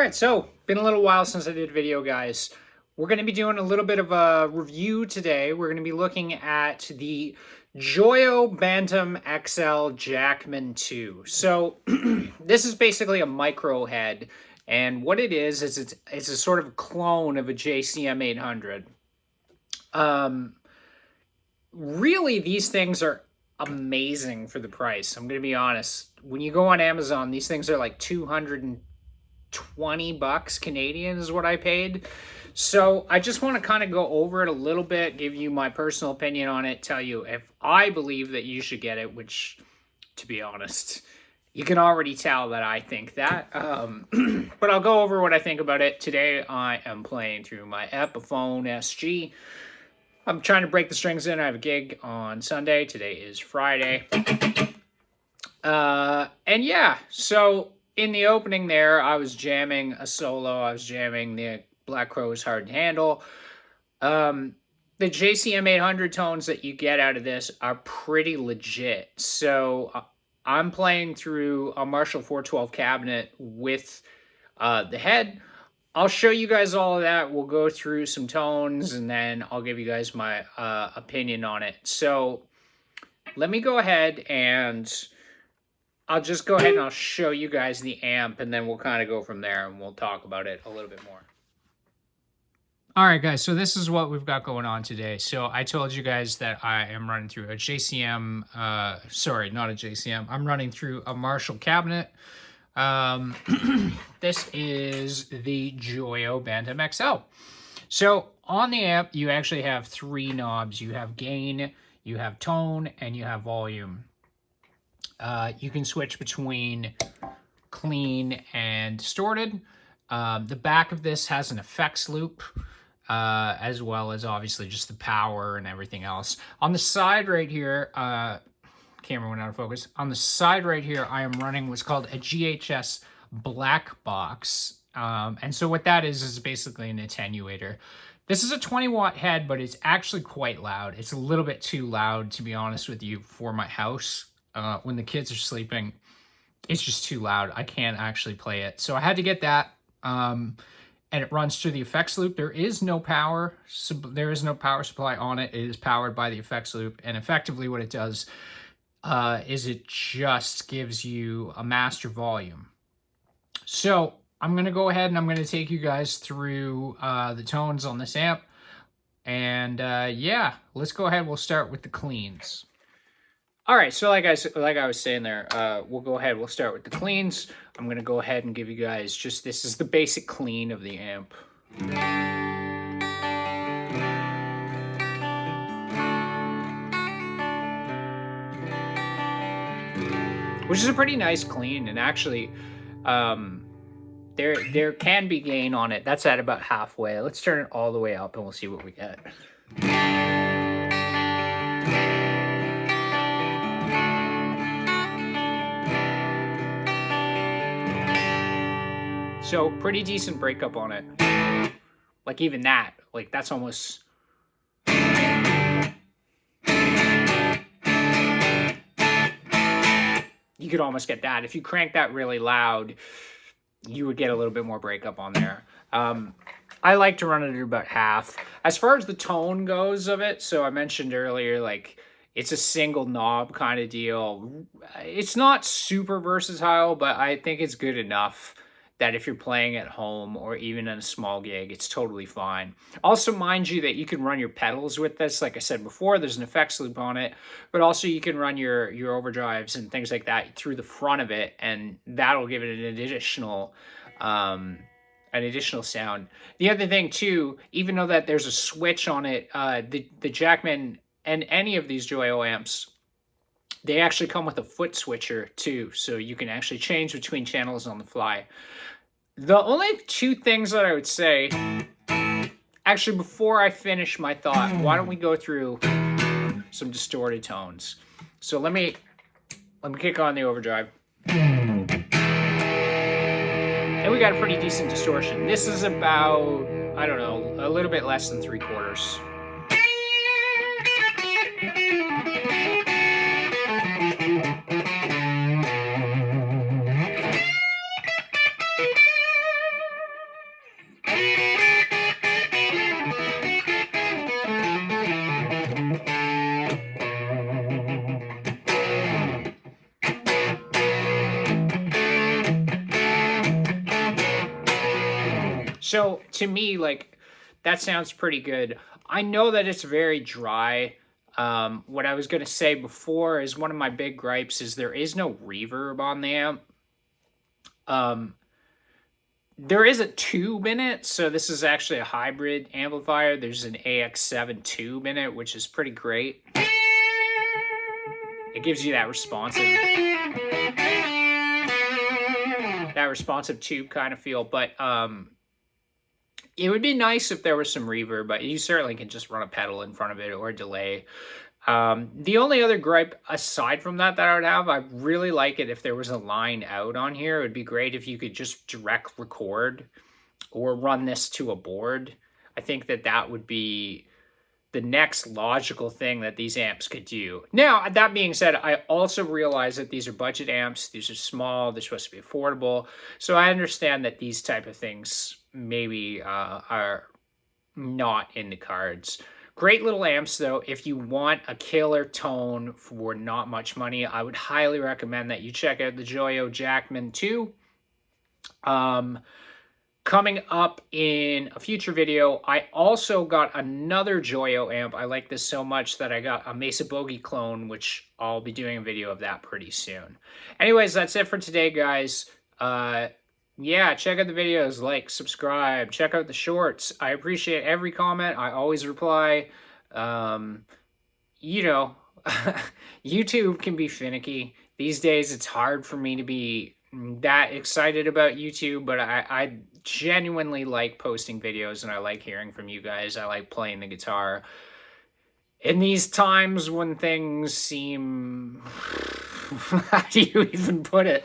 right, so been a little while since I did a video, guys. We're going to be doing a little bit of a review today. We're going to be looking at the Joyo Bantamp XL Jackman 2. So this is basically a micro head, and what it is it's a sort of clone of a JCM 800. Really, these things are amazing for the price. I'm going to be honest. When you go on Amazon, these things are like $220 Canadian is what I paid. So I just want to kind of go over it a little bit, give you my personal opinion on it, tell you if I believe that you should get it, which, to be honest, you can already tell that I think that. But I'll go over what I think about it. Today I am playing through my Epiphone SG. I'm trying to break the strings in. I have a gig on Sunday. Today is Friday. And yeah, so in the opening there, I was jamming a solo. I was jamming the Black Crowes Hard to Handle. The JCM 800 tones that you get out of this are pretty legit. So I'm playing through a Marshall 412 cabinet with the head. I'll show you guys all of that. We'll go through some tones, and then I'll give you guys my opinion on it. So let me go ahead and I'll just go ahead and I'll show you guys the amp, and then we'll kind of go from there, and we'll talk about it a little bit more. All right, guys, so this is what we've got going on today. So I told you guys that I am running through a JCM, sorry, not a JCM. I'm running through a Marshall cabinet. This is the Joyo Bantamp XL. So on the amp, you actually have three knobs. You have gain, you have tone, and you have volume. You can switch between clean and distorted. The back of this has an effects loop, as well as obviously just the power and everything else. On the side right here, camera went out of focus. On the side right here, I am running what's called a GHS black box. And so what that is basically an attenuator. This is a 20-watt head, but it's actually quite loud. It's a little bit too loud, to be honest with you, for my house. When the kids are sleeping, it's just too loud. I can't actually play it. So I had to get that. And it runs through the effects loop. There is no power. There is no power supply on it. It is powered by the effects loop. And effectively what it does is it just gives you a master volume. So I'm going to go ahead and I'm going to take you guys through the tones on this amp. And yeah, let's go ahead. We'll start with the cleans. All right, so like I was saying there, we'll go ahead. We'll start with the cleans. I'm going to go ahead and give you guys just, this is the basic clean of the amp. Which is a pretty nice clean, and actually there can be gain on it. That's at about halfway. Let's turn it all the way up and we'll see what we get. So pretty decent breakup on it. Like even that, like that's almost... You could almost get that. If you crank that really loud, you would get a little bit more breakup on there. I like to run it at about half. As far as the tone goes of it, so I mentioned earlier, like, it's a single knob kind of deal. It's not super versatile, but I think it's good enough that if you're playing at home or even in a small gig, it's totally fine. Also, mind you that you can run your pedals with this. Like I said before, there's an effects loop on it, but also you can run your overdrives and things like that through the front of it, and that'll give it an additional sound. The other thing too, even though that there's a switch on it, the Jackman and any of these Joyo amps, they actually come with a foot switcher too, so you can actually change between channels on the fly. The only two things that I would say, actually before I finish my thought, why don't we go through some distorted tones. So let me kick on the overdrive. And we got a pretty decent distortion. This is about, I don't know, a little bit less than 3/4. So to me, like, that sounds pretty good. I know that it's very dry. What I was going to say before is one of my big gripes is there is no reverb on the amp. There is a tube in it, so this is actually a hybrid amplifier. There's an AX7 tube in it, which is pretty great. It gives you that responsive tube kind of feel, but it would be nice if there was some reverb, but you certainly can just run a pedal in front of it or a delay. The only other gripe aside from that I would have, I really like it if there was a line out on here. It would be great if you could just direct record or run this to a board. I think that would be the next logical thing that these amps could do. Now, that being said, I also realize that these are budget amps. These are small. They're supposed to be affordable. So I understand that these type of things maybe are not in the cards. Great little amps, though. If you want a killer tone for not much money, I would highly recommend that you check out the Joyo Jackman 2. Coming up in a future video, I also got another Joyo amp. I like this so much that I got a Mesa Bogey clone, which I'll be doing a video of that pretty soon. Anyways, that's it for today, guys. Yeah, check out the videos, like, subscribe, check out the shorts. I appreciate every comment. I always reply. You know, YouTube can be finicky. These days, it's hard for me to be that excited about YouTube, but I genuinely like posting videos and I like hearing from you guys. I like playing the guitar. In these times when things seem... how do you even put it?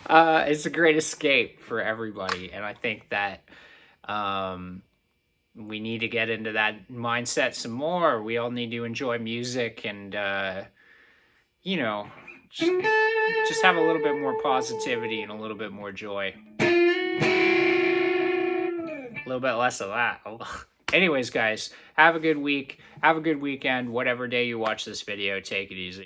It's a great escape for everybody. And I think that we need to get into that mindset some more. We all need to enjoy music and, you know, just have a little bit more positivity and a little bit more joy. A little bit less of that. Anyways, guys, have a good week. Have a good weekend. Whatever day you watch this video, take it easy.